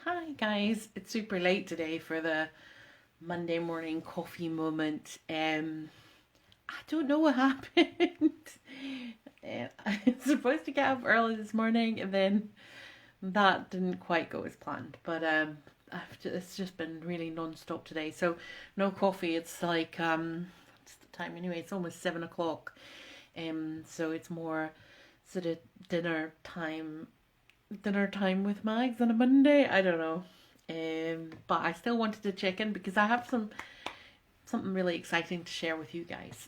Hi guys, it's super late today for the Monday morning coffee moment. I don't know what happened. I was supposed to get up early this morning and then that didn't quite go as planned. But it's just been really non-stop today. So no coffee. It's like what's the time anyway? It's almost 7 o'clock. So it's more sort of dinner time with Mags on a Monday. I don't know. But I still wanted to check in because I have something really exciting to share with you guys.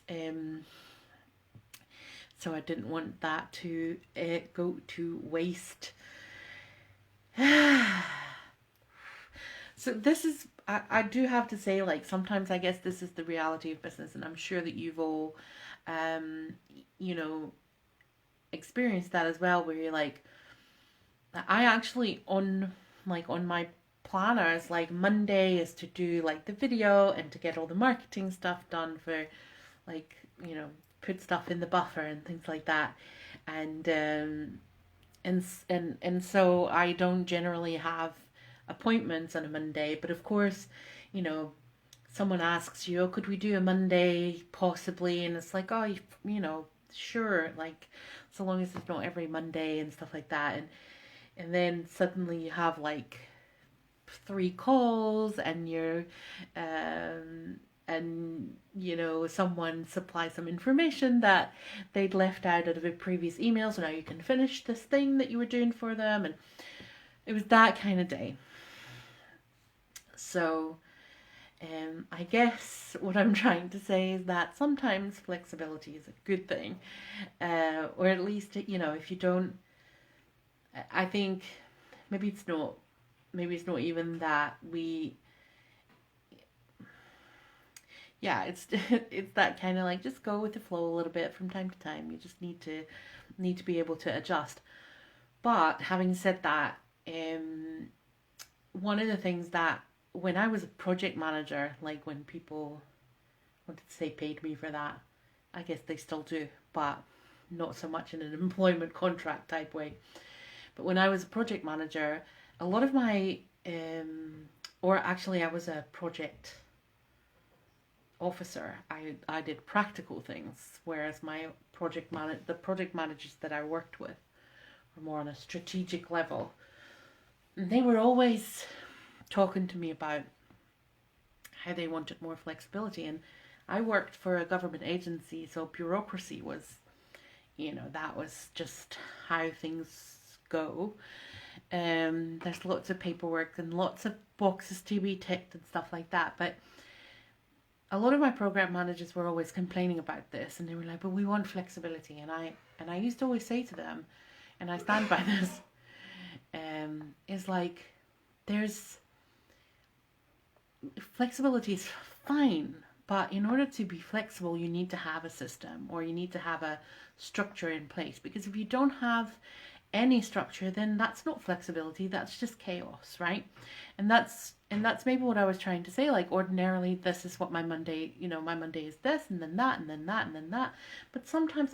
So I didn't want that to go to waste. So this is I do have to say, like, sometimes I guess this is the reality of business, and I'm sure that you've all um you know experienced that as well, where you're like, I actually on my planners, like, Monday is to do like the video and to get all the marketing stuff done for, like, put stuff in the buffer and things like that. And so I don't generally have appointments on a Monday, but of course, you know, someone asks you, "Oh, could we do a Monday possibly?" And it's like, "Oh, sure, like, so long as it's not every Monday and stuff like that." And then suddenly you have like three calls, and someone supplies some information that they'd left out of a previous email, so now you can finish this thing that you were doing for them. And it was that kind of day. So I guess what I'm trying to say is that sometimes flexibility is a good thing, or at least, if you don't, I think maybe it's not even that we, yeah, it's it's that kind of like, just go with the flow a little bit from time to time. You just need to be able to adjust. But having said that, one of the things that, when I was a project manager, like, when people wanted to say paid me for that, I guess they still do, but not so much in an employment contract type way. But when I was a project manager, a lot of my, or actually, I was a project officer. I did practical things, whereas the project managers that I worked with were more on a strategic level. And they were always talking to me about how they wanted more flexibility. And I worked for a government agency, so bureaucracy was, that was just how things go. There's lots of paperwork and lots of boxes to be ticked and stuff like that. But a lot of my program managers were always complaining about this, and they were like, "But we want flexibility." And I used to always say to them, and I stand by this, is like, there's flexibility is fine, but in order to be flexible, you need to have a system, or you need to have a structure in place. Because if you don't have any structure, then that's not flexibility, that's just chaos, right? And that's maybe what I was trying to say. Like, ordinarily, this is what my Monday, my Monday is this, and then that, and then that, and then that. But sometimes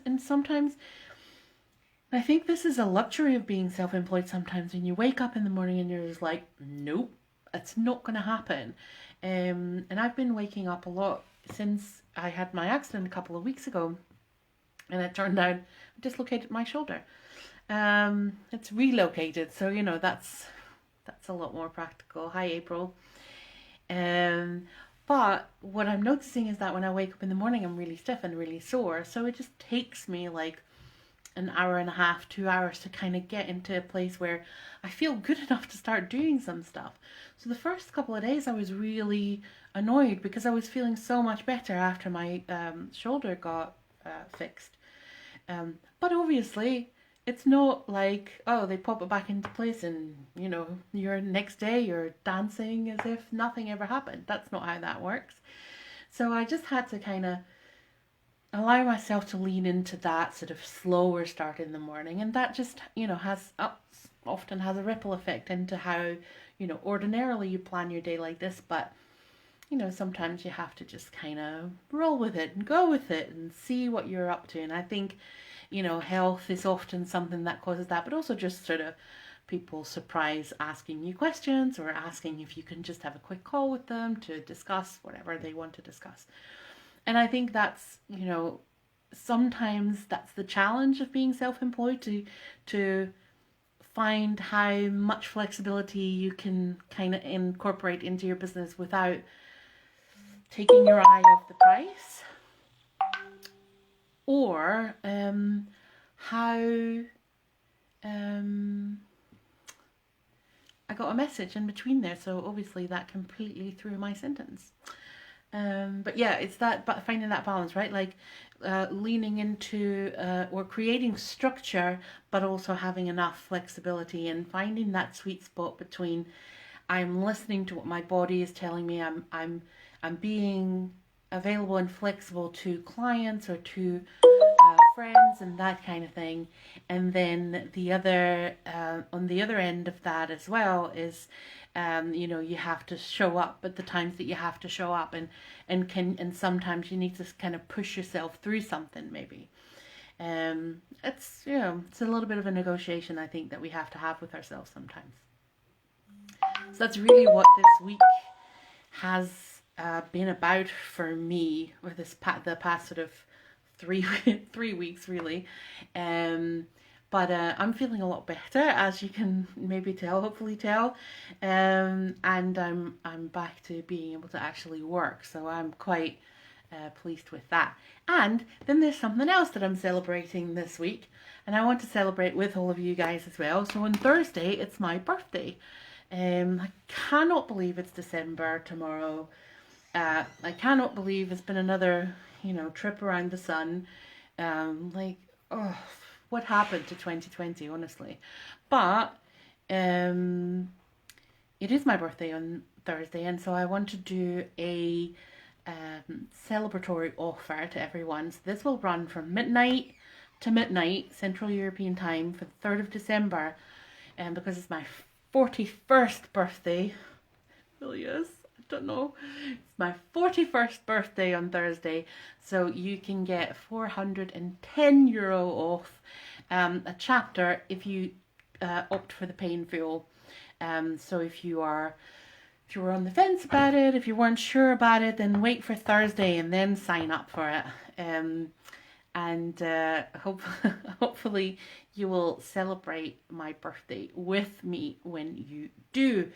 I think this is a luxury of being self-employed. Sometimes when you wake up in the morning and you're just like, nope, it's not going to happen. And I've been waking up a lot since I had my accident a couple of weeks ago, and it turned out I dislocated my shoulder. It's relocated, so that's a lot more practical. Hi, April. Um, but what I'm noticing is that when I wake up in the morning, I'm really stiff and really sore. So it just takes me like an hour and a half, 2 hours to kind of get into a place where I feel good enough to start doing some stuff. So the first couple of days, I was really annoyed because I was feeling so much better after my shoulder got fixed. But obviously, it's not like, oh, they pop it back into place and, your next day you're dancing as if nothing ever happened. That's not how that works. So I just had to kind of allow myself to lean into that sort of slower start in the morning. And that just, often has a ripple effect into how, ordinarily you plan your day like this. But sometimes you have to just kind of roll with it and go with it and see what you're up to. And I think, health is often something that causes that, but also just sort of people surprise asking you questions or asking if you can just have a quick call with them to discuss whatever they want to discuss. And I think that's, sometimes that's the challenge of being self-employed, to find how much flexibility you can kind of incorporate into your business without taking your eye off the price, or how I got a message in between there, so obviously that completely threw my sentence. But yeah, it's that, but finding that balance, right? Like leaning into or creating structure, but also having enough flexibility, and finding that sweet spot between I'm listening to what my body is telling me, I'm being available and flexible to clients or to friends and that kind of thing. And then the other on the other end of that as well is you have to show up at the times that you have to show up, and sometimes you need to kind of push yourself through something maybe. It's it's a little bit of a negotiation, I think, that we have to have with ourselves sometimes. So that's really what this week has been about for me, with the past sort of 3 weeks really. But I'm feeling a lot better, as you can maybe tell, hopefully tell, and I'm back to being able to actually work. So I'm quite pleased with that. And then there's something else that I'm celebrating this week, and I want to celebrate with all of you guys as well. So on Thursday, it's my birthday. I cannot believe it's December tomorrow. I cannot believe it's been another, trip around the sun. What happened to 2020, honestly? But it is my birthday on Thursday, and so I want to do a celebratory offer to everyone. So this will run from midnight to midnight Central European Time for the 3rd of December, and because it's my 41st birthday. Really is. I don't know. It's my 41st birthday on Thursday, so you can get €410 off a chapter if you opt for the pay in full. So if you were on the fence about it, if you weren't sure about it, then wait for Thursday and then sign up for it. And hopefully you will celebrate my birthday with me when you do.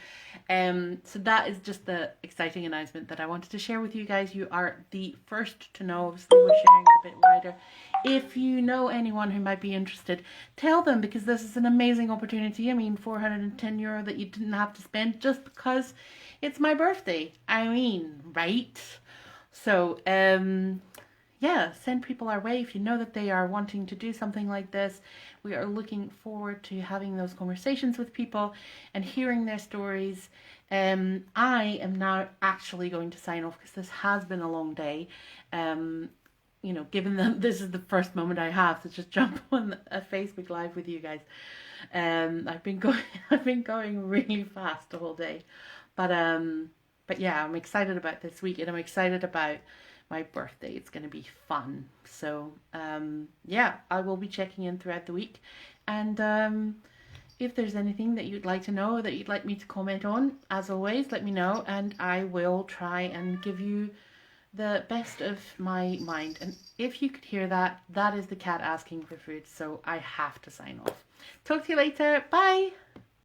So that is just the exciting announcement that I wanted to share with you guys. You are the first to know. Obviously, we're sharing it a bit wider. If you know anyone who might be interested, tell them, because this is an amazing opportunity. I mean, €410 that you didn't have to spend just because it's my birthday. I mean, right? So, yeah, send people our way if you know that they are wanting to do something like this. We are looking forward to having those conversations with people and hearing their stories. I am now actually going to sign off because this has been a long day. Given that this is the first moment I have to just jump on a Facebook Live with you guys. I've been going really fast the whole day. But yeah, I'm excited about this week, and I'm excited about my birthday. It's going to be fun. So yeah, I will be checking in throughout the week, and if there's anything that you'd like to know, that you'd like me to comment on, as always, let me know, and I will try and give you the best of my mind. And if you could hear that, that is the cat asking for food, so I have to sign off. Talk to you later. Bye.